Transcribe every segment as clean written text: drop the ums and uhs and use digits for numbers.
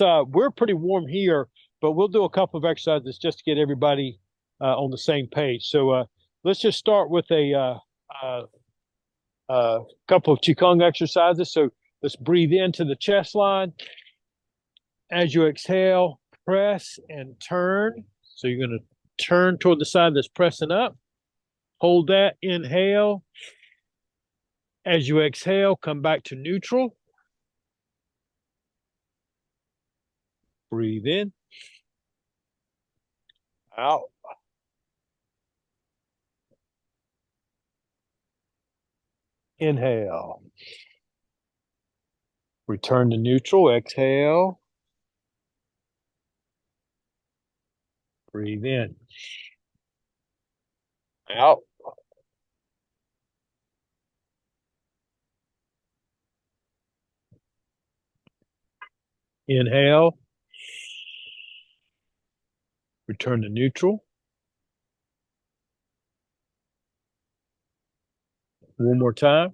we're pretty warm here, but we'll do a couple of exercises just to get everybody on the same page. So let's just start with a couple of Qigong exercises. So let's breathe into the chest line. As you exhale, press and turn. So you're going to turn toward the side that's pressing up. Hold that, inhale. As you exhale, come back to neutral. Breathe in, out. Inhale. Return to neutral. Exhale. Breathe in, out. Inhale. Return to neutral. One more time.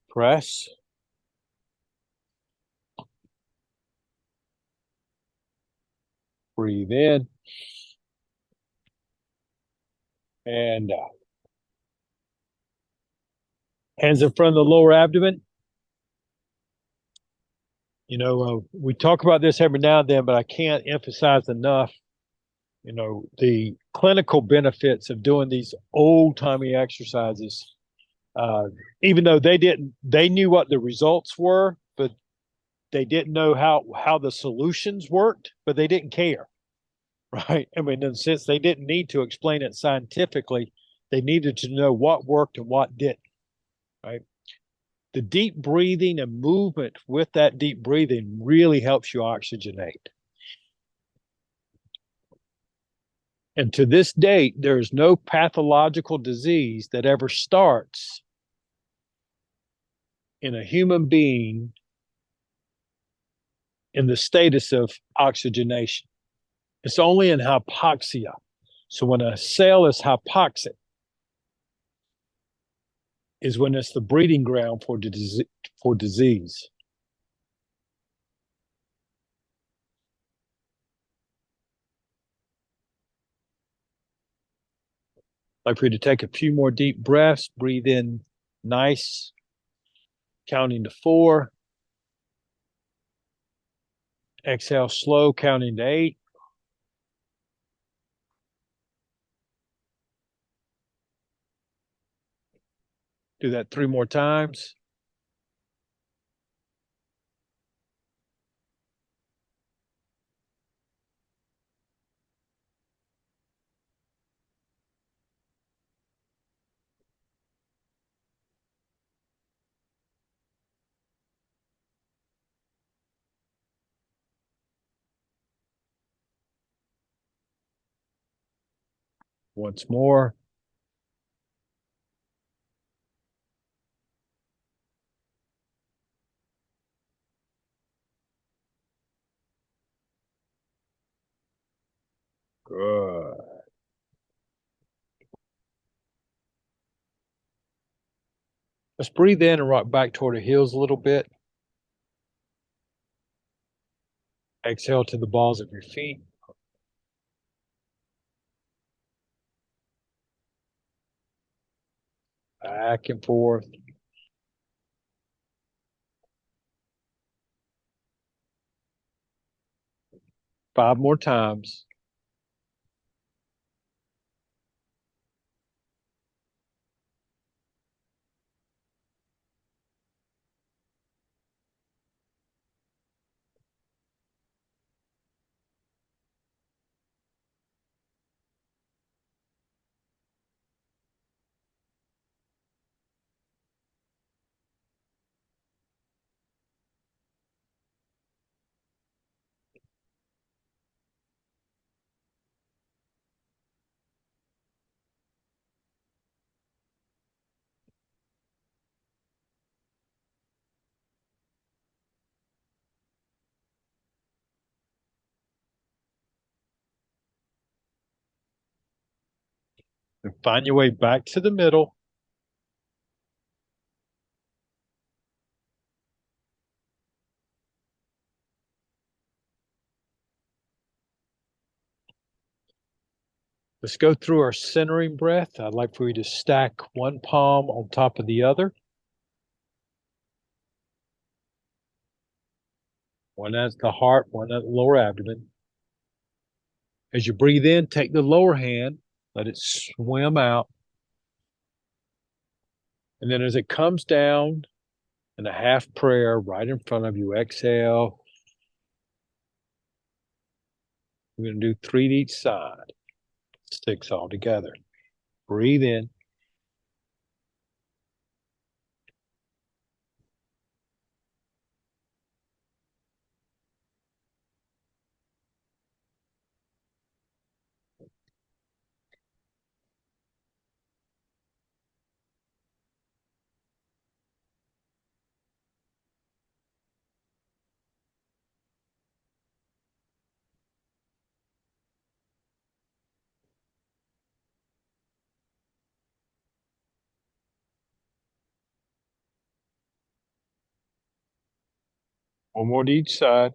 Press. Breathe in and out. Hands in front of the lower abdomen. We talk about this every now and then, but I can't emphasize enough, the clinical benefits of doing these old-timey exercises. Even though they knew what the results were, but they didn't know how the solutions worked, but they didn't care, right? I mean, in a sense, they didn't need to explain it scientifically. They needed to know what worked and what didn't, right? The deep breathing and movement with that deep breathing really helps you oxygenate. And to this date, there is no pathological disease that ever starts in a human being in the status of oxygenation. It's only in hypoxia. So when a cell is hypoxic, is when it's the breeding ground for disease. Like for you to take a few more deep breaths, breathe in nice, counting to 4. Exhale slow, counting to 8. Do that 3 more times. Once more. Good. Let's breathe in and rock back toward the heels a little bit. Exhale to the balls of your feet. Back and forth. 5 more times. And find your way back to the middle. Let's go through our centering breath. I'd like for you to stack one palm on top of the other. One at the heart, one at the lower abdomen. As you breathe in, take the lower hand, let it swim out. And then as it comes down in a half prayer right in front of you, exhale. We're going to do 3 to each side, 6 all together. Breathe in. One more to each side.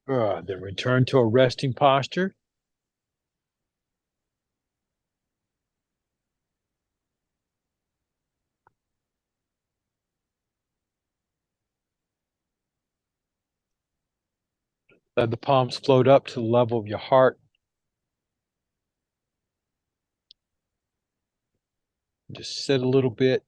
Then return to a resting posture. Let the palms float up to the level of your heart. Just sit a little bit.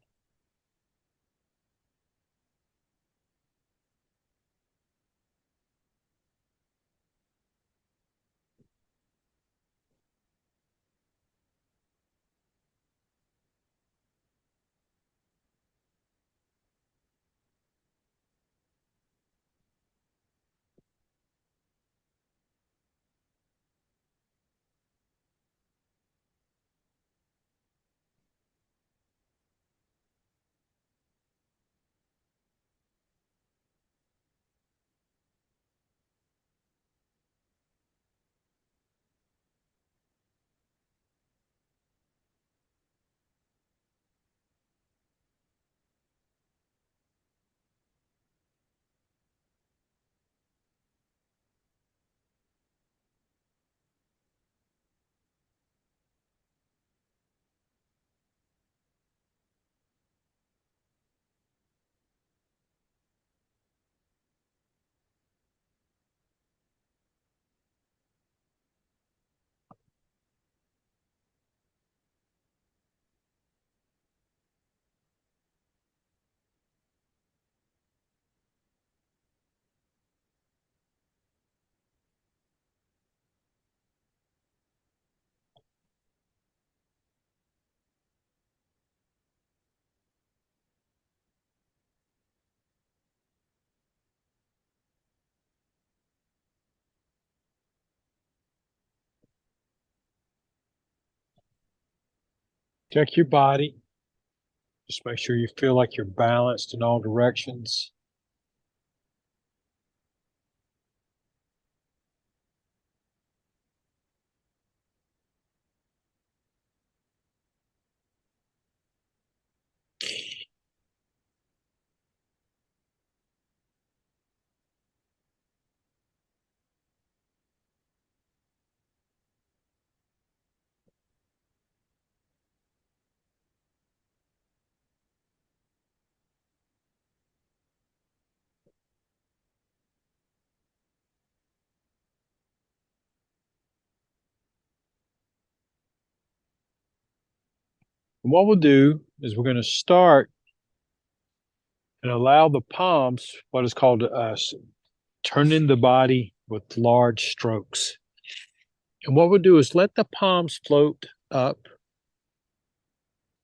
Check your body. Just make sure you feel like you're balanced in all directions. And what we'll do is we're going to start and allow the palms, what is called turning the body with large strokes. And what we'll do is let the palms float up.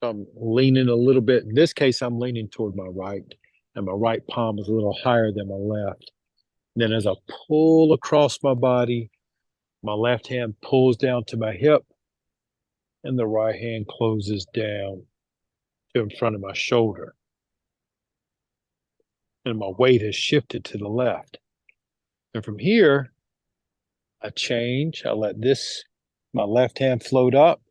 I'm leaning a little bit. In this case, I'm leaning toward my right, and my right palm is a little higher than my left. And then as I pull across my body, my left hand pulls down to my hip, and the right hand closes down to in front of my shoulder. and my weight has shifted to the left. And from here, I change. I let my left hand float up.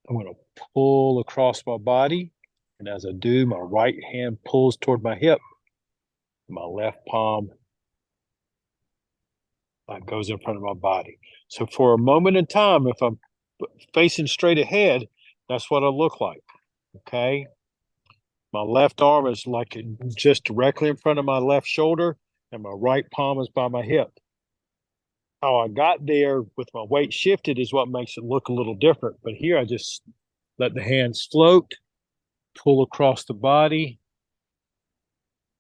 I'm going to pull across my body. And as I do, my right hand pulls toward my hip. My left palm goes in front of my body. So for a moment in time, if I'm facing straight ahead, that's what I look like. Okay. My left arm is like just directly in front of my left shoulder, and my right palm is by my hip. How I got there with my weight shifted is what makes it look a little different. But here I just let the hands float, pull across the body,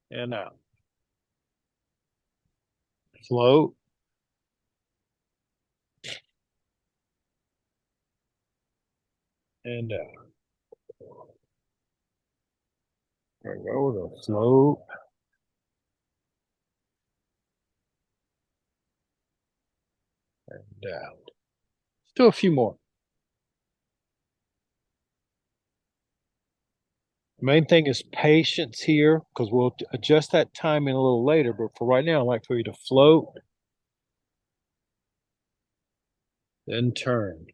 and out. Float. And out. There we go. The float. And out. Let's do a few more. Main thing is patience here, because we'll adjust that timing a little later. But for right now, I'd like for you to float, then turn.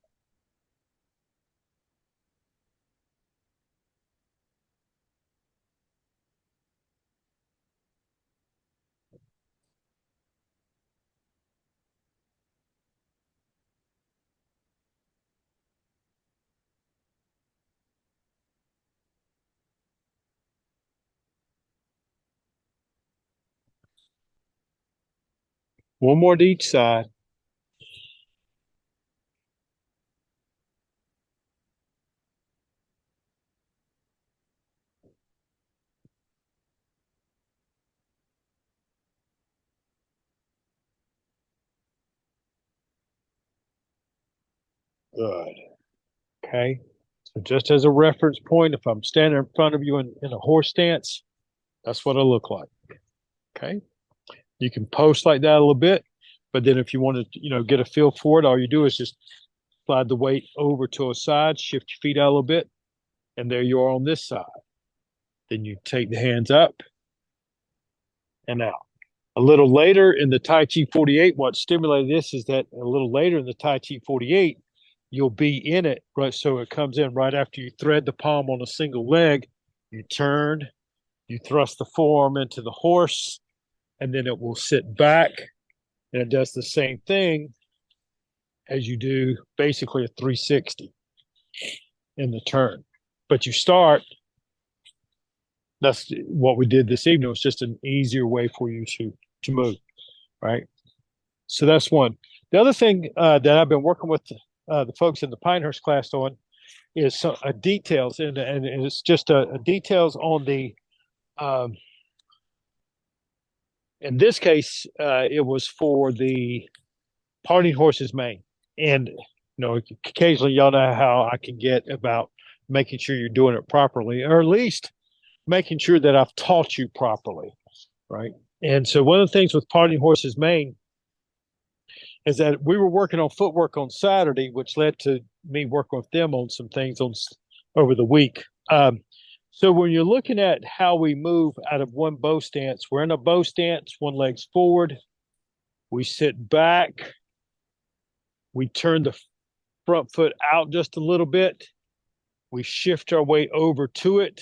One more to each side. Good. Okay. So just as a reference point, if I'm standing in front of you in a horse stance, that's what I look like. Okay. You can post like that a little bit, but then if you want to, get a feel for it, all you do is just slide the weight over to a side, shift your feet out a little bit, and there you are on this side. Then you take the hands up and out. A little later in the Tai Chi 48, what stimulated this is that a little later in the Tai Chi 48, you'll be in it, right? So it comes in right after you thread the palm on a single leg, you turn, you thrust the forearm into the horse, and then it will sit back, and it does the same thing as you do basically a 360 in the turn. But you start, that's what we did this evening. It's just an easier way for you to move, right? So that's one. The other thing that I've been working with the folks in the Pinehurst class on is some details, and it's just details on the. In this case, it was for the parting horse's mane, and occasionally y'all know how I can get about making sure you're doing it properly, or at least making sure that I've taught you properly, right? And so one of the things with parting horse's mane is that we were working on footwork on Saturday, which led to me working with them on some things over the week. So when you're looking at how we move out of one bow stance, we're in a bow stance, one leg's forward, we sit back, we turn the front foot out just a little bit, we shift our weight over to it,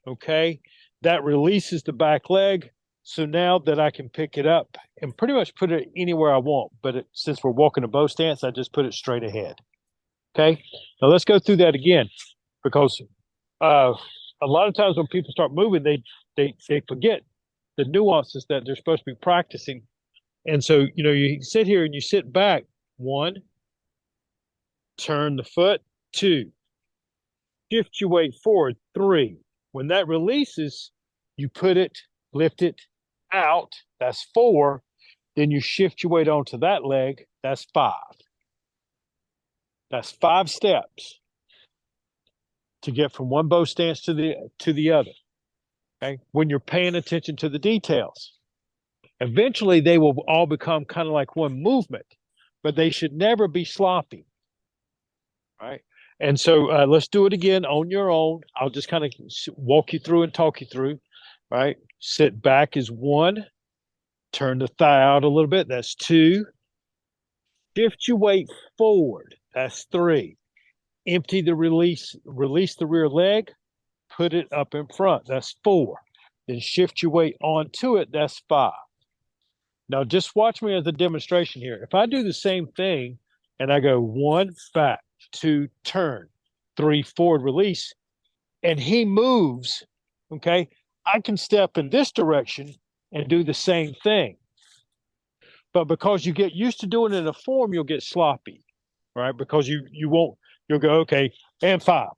okay? That releases the back leg. So now that I can pick it up and pretty much put it anywhere I want, but since we're walking a bow stance, I just put it straight ahead. Okay. Now let's go through that again, because a lot of times when people start moving, they forget the nuances that they're supposed to be practicing. And so, you sit here and you sit back. 1, turn the foot. 2, shift your weight forward. 3, when that releases, you lift it out. That's 4. Then you shift your weight onto that leg. That's 5. That's 5 steps to get from one bow stance to the other. Okay, when you're paying attention to the details, eventually they will all become kind of like one movement, but they should never be sloppy. Right. And so let's do it again on your own. I'll just kind of walk you through and talk you through. Right. Sit back is 1. Turn the thigh out a little bit. That's 2. Shift your weight forward. That's 3. Empty the release the rear leg. Put it up in front. That's 4. Then shift your weight onto it. That's 5. Now just watch me as a demonstration here. If I do the same thing and I go 1 back, 2 turn, 3 forward release, and he moves, okay, I can step in this direction and do the same thing. But because you get used to doing it in a form, you'll get sloppy, right? Because you won't, you'll go, okay, and 5.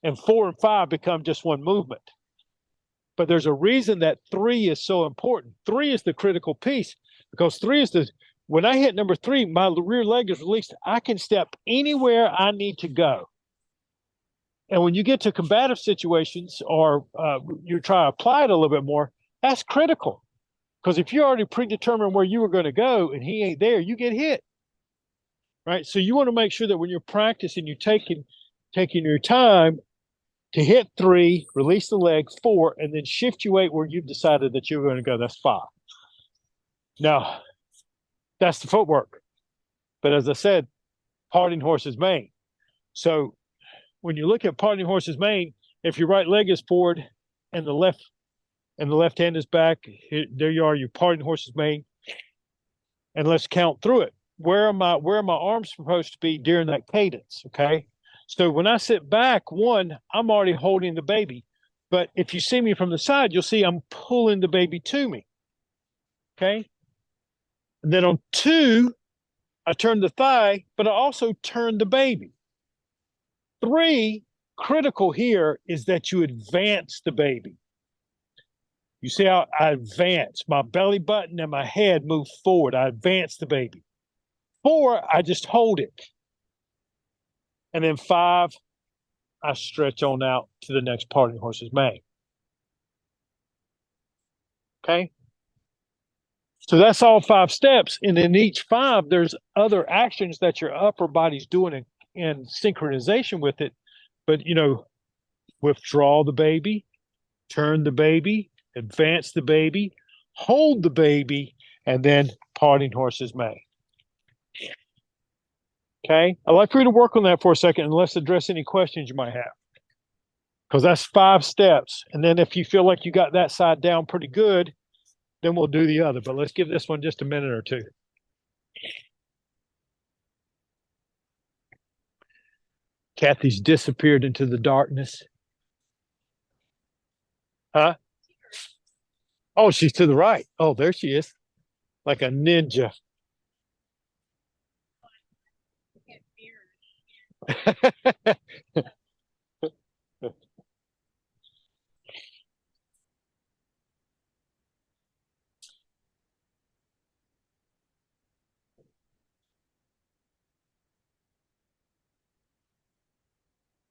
And 4 and 5 become just one movement. But there's a reason that 3 is so important. 3 is the critical piece, because 3 is when I hit number 3, my rear leg is released. I can step anywhere I need to go. And when you get to combative situations or you try to apply it a little bit more, that's critical. Because if you already predetermined where you were going to go and he ain't there, you get hit. Right? So you want to make sure that when you're practicing, you're taking your time to hit 3, release the leg, 4, and then shift your weight where you've decided that you're going to go. That's 5. Now, that's the footwork. But as I said, parting horse's mane. So when you look at parting horse's mane, if your right leg is forward and the left hand is back, there you are, you're parting horse's mane. And let's count through it. Where are my arms supposed to be during that cadence? Okay. So when I sit back, 1, I'm already holding the baby. But if you see me from the side, you'll see I'm pulling the baby to me. Okay. And then on 2, I turn the thigh, but I also turn the baby. 3, critical here is that you advance the baby. You see how I advance. My belly button and my head move forward. I advance the baby. 4, I just hold it. And then 5, I stretch on out to the next parting horse's mane. Okay? So that's all 5 steps. And in each 5, there's other actions that your upper body's doing in synchronization with it. But, withdraw the baby, turn the baby, advance the baby, hold the baby, and then parting horse's mane. Okay? I'd like for you to work on that for a second and let's address any questions you might have. Because that's 5 steps. And then if you feel like you got that side down pretty good, then we'll do the other. But let's give this one just a minute or two. Kathy's disappeared into the darkness. Huh? Oh, she's to the right. Oh, there she is. Like a ninja.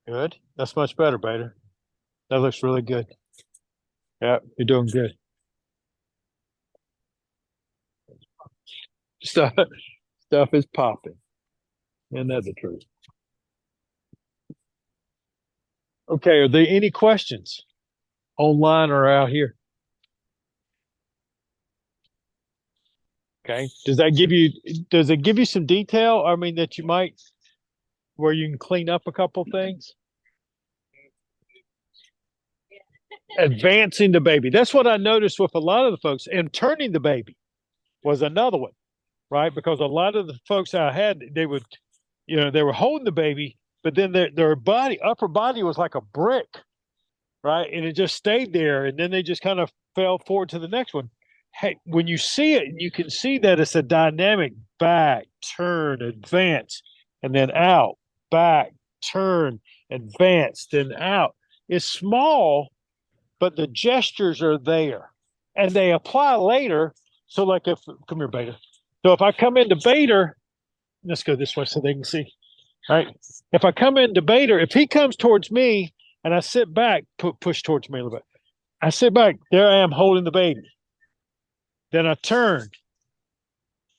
Good. That's much better, Bader. That looks really good. Yeah, you're doing good. Stuff, stuff is popping. Isn't that the truth? Okay, are there any questions online or out here? Okay. Does it give you some detail? I mean, that you might, where you can clean up a couple things? Advancing the baby. That's what I noticed with a lot of the folks. And turning the baby was another one, right? Because a lot of the folks I had, they would, they were holding the baby, but then their upper body was like a brick, right? And it just stayed there. And then they just kind of fell forward to the next one. Hey, when you see it, you can see that it's a dynamic back, turn, advance, and then out, back, turn, advance, then out. It's small, but the gestures are there and they apply later. So like come here, Beta. So if I come into Beta, let's go this way so they can see. All right. If I come into Beta, if he comes towards me and I sit back, push towards me a little bit. I sit back, there I am holding the baby. Then I turn.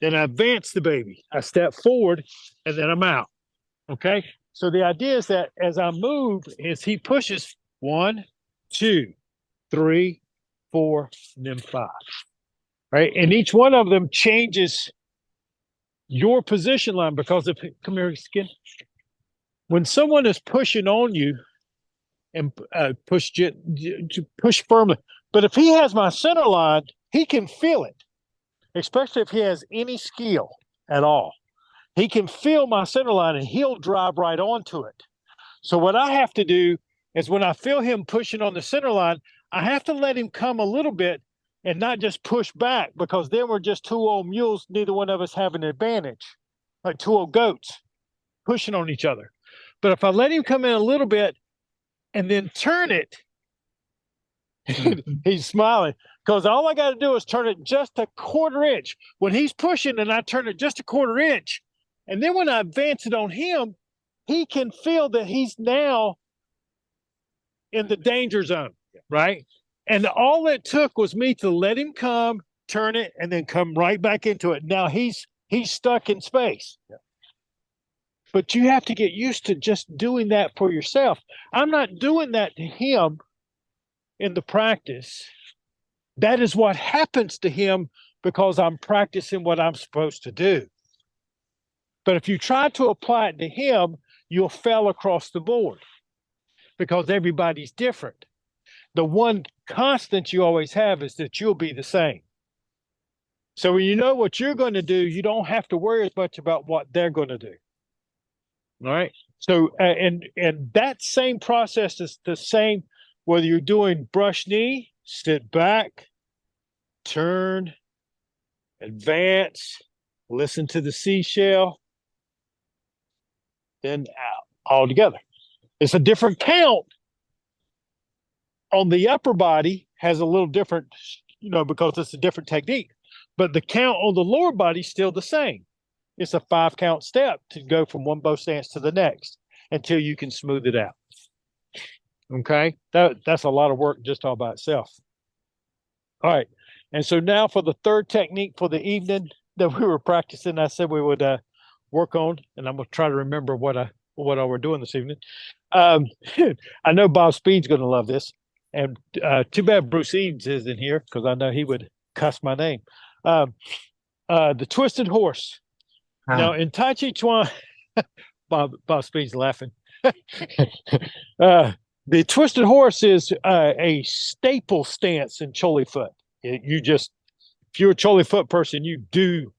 Then I advance the baby. I step forward and then I'm out. Okay. So the idea is that as I move, as he pushes 1, 2, 3, 4, and then 5. Right? And each one of them changes your position line because if come here, skin. When someone is pushing on you and push firmly, but if he has my center line, he can feel it, especially if he has any skill at all. He can feel my center line and he'll drive right onto it. So what I have to do is when I feel him pushing on the center line, I have to let him come a little bit and not just push back, because then we're just two old mules, neither one of us have an advantage, like two old goats pushing on each other. But if I let him come in a little bit and then turn it, he's smiling, because all I got to do is turn it just a 1/4 inch. When he's pushing and I turn it just a 1/4 inch, and then when I advance it on him, he can feel that he's now in the danger zone, right? And all it took was me to let him come, turn it, and then come right back into it. Now he's stuck in space. Yeah. But you have to get used to just doing that for yourself. I'm not doing that to him in the practice. That is what happens to him because I'm practicing what I'm supposed to do. But if you try to apply it to him, you'll fail across the board because everybody's different. The one constant you always have is that you'll be the same. So when you know what you're going to do, you don't have to worry as much about what they're going to do. All right. So, and that same process is the same whether you're doing brush knee, sit back, turn, advance, listen to the seashell, then out all together. It's a different count. On the upper body has a little different, because it's a different technique, but the count on the lower body is still the same. It's a 5 count step to go from one bow stance to the next until you can smooth it out. Okay. That's a lot of work just all by itself. All right. And so now for the third technique for the evening that we were practicing, I said we would work on, and I'm going to try to remember what all we're doing this evening. I know Bob Speed's going to love this. And too bad Bruce Eames isn't here because I know he would cuss my name. The twisted horse. Huh. Now in Tai Chi Chuan, Bob Speed's laughing. The twisted horse is a staple stance in Choli foot. If you're a Choli foot person, you do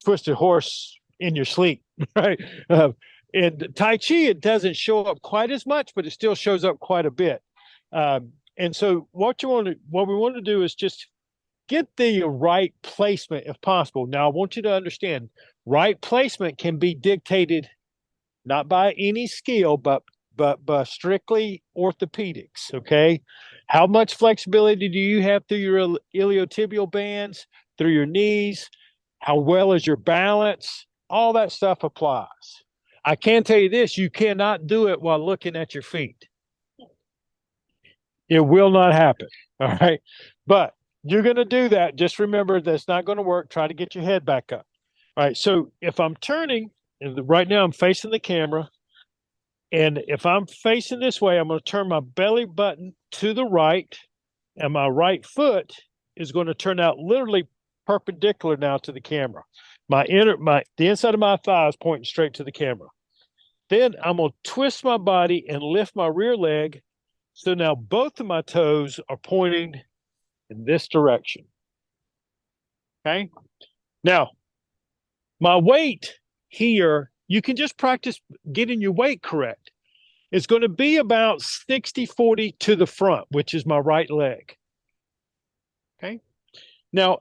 twisted horse in your sleep, right? In Tai Chi, it doesn't show up quite as much, but it still shows up quite a bit. And so what we want to do is just get the right placement if possible. Now, I want you to understand, right placement can be dictated not by any skill, but strictly orthopedics, okay? How much flexibility do you have through your iliotibial bands, through your knees? How well is your balance? All that stuff applies. I can tell you this, you cannot do it while looking at your feet. It will not happen, all right? But you're going to do that. Just remember that's not going to work. Try to get your head back up. All right, so if I'm turning, and right now I'm facing the camera, and if I'm facing this way, I'm going to turn my belly button to the right, and my right foot is going to turn out literally perpendicular now to the camera. The inside of my thigh is pointing straight to the camera. Then I'm going to twist my body and lift my rear leg. So now both of my toes are pointing in this direction. Okay. Now, my weight here, you can just practice getting your weight correct. It's going to be about 60-40 to the front, which is my right leg. Okay. Now,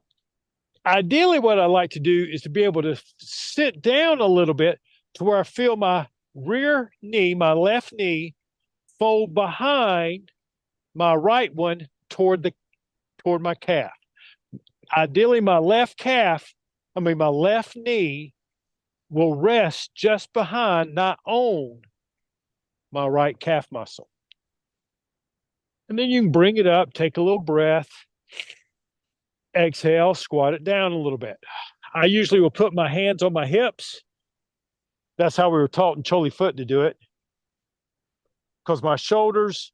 ideally, what I like to do is to be able to sit down a little bit to where I feel my rear knee, my left knee, fold behind my right one toward my calf. Ideally, my left knee will rest just behind, not on, my right calf muscle. And then you can bring it up, take a little breath, exhale, squat it down a little bit. I usually will put my hands on my hips. That's how we were taught in Choli foot to do it. Because my shoulders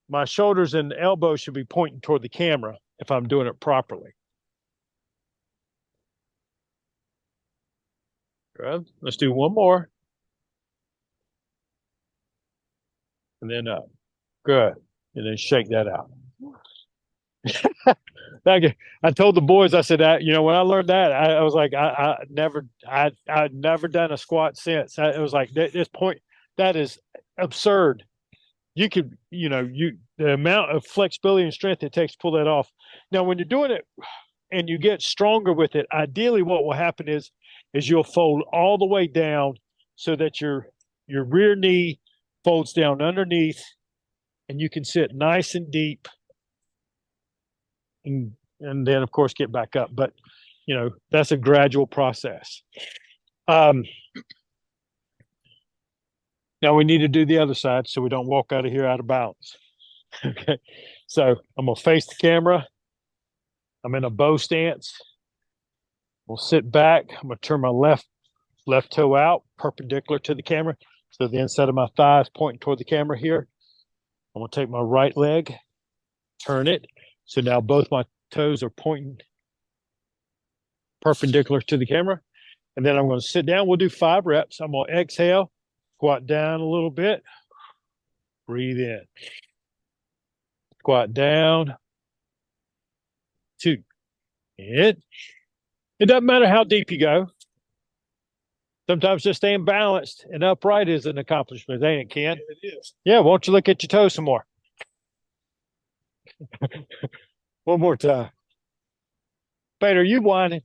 my shoulders and elbows should be pointing toward the camera if I'm doing it properly. Good. Let's do one more. And then up. Good. And then shake that out. I told the boys, I said, when I learned that, I was like, I'd never done a squat since. It was like this point, that is absurd. You could, the amount of flexibility and strength it takes to pull that off. Now, when you're doing it and you get stronger with it, ideally what will happen is you'll fold all the way down so that your rear knee folds down underneath and you can sit nice and deep and then of course get back up. But that's a gradual process. Now we need to do the other side so we don't walk out of here out of balance. Okay, so I'm gonna face the camera. I'm in a bow stance. We'll sit back. I'm gonna turn my left toe out perpendicular to the camera, so the inside of my thigh is pointing toward the camera here. I'm gonna take my right leg, turn it, so now both my toes are pointing perpendicular to the camera. And then I'm going to sit down. We'll do 5 reps. I'm going to exhale, squat down a little bit, breathe in, squat down, 2. It doesn't matter how deep you go. Sometimes just staying balanced and upright is an accomplishment, ain't it, Ken? It is. Yeah, won't you look at your toes some more? One more time. Bader, are you whining?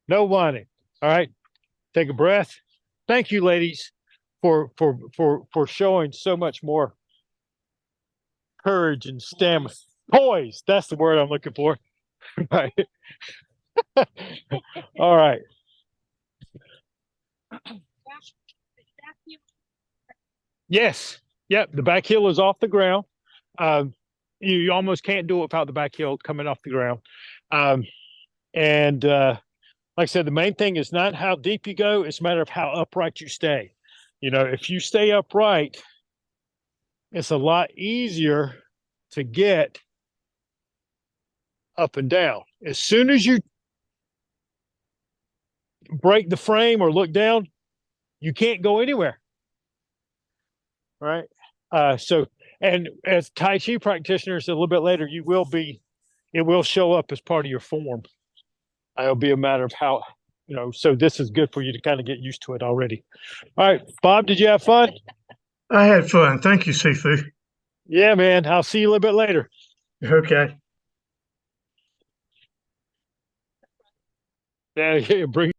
No whining. All right. Take a breath. Thank you, ladies, for showing so much more courage and stamina. Poise. That's the word I'm looking for. Right. All right. Yes. Yep. The back heel is off the ground. You almost can't do it without the back heel coming off the ground. Like I said, the main thing is not how deep you go. It's a matter of how upright you stay. If you stay upright, it's a lot easier to get up and down. As soon as you break the frame or look down, you can't go anywhere. Right? And as Tai Chi practitioners, a little bit later, it will show up as part of your form. It'll be a matter of how, so this is good for you to kind of get used to it already. All right, Bob, did you have fun? I had fun. Thank you, Sifu. Yeah, man. I'll see you a little bit later. Okay. Yeah, bring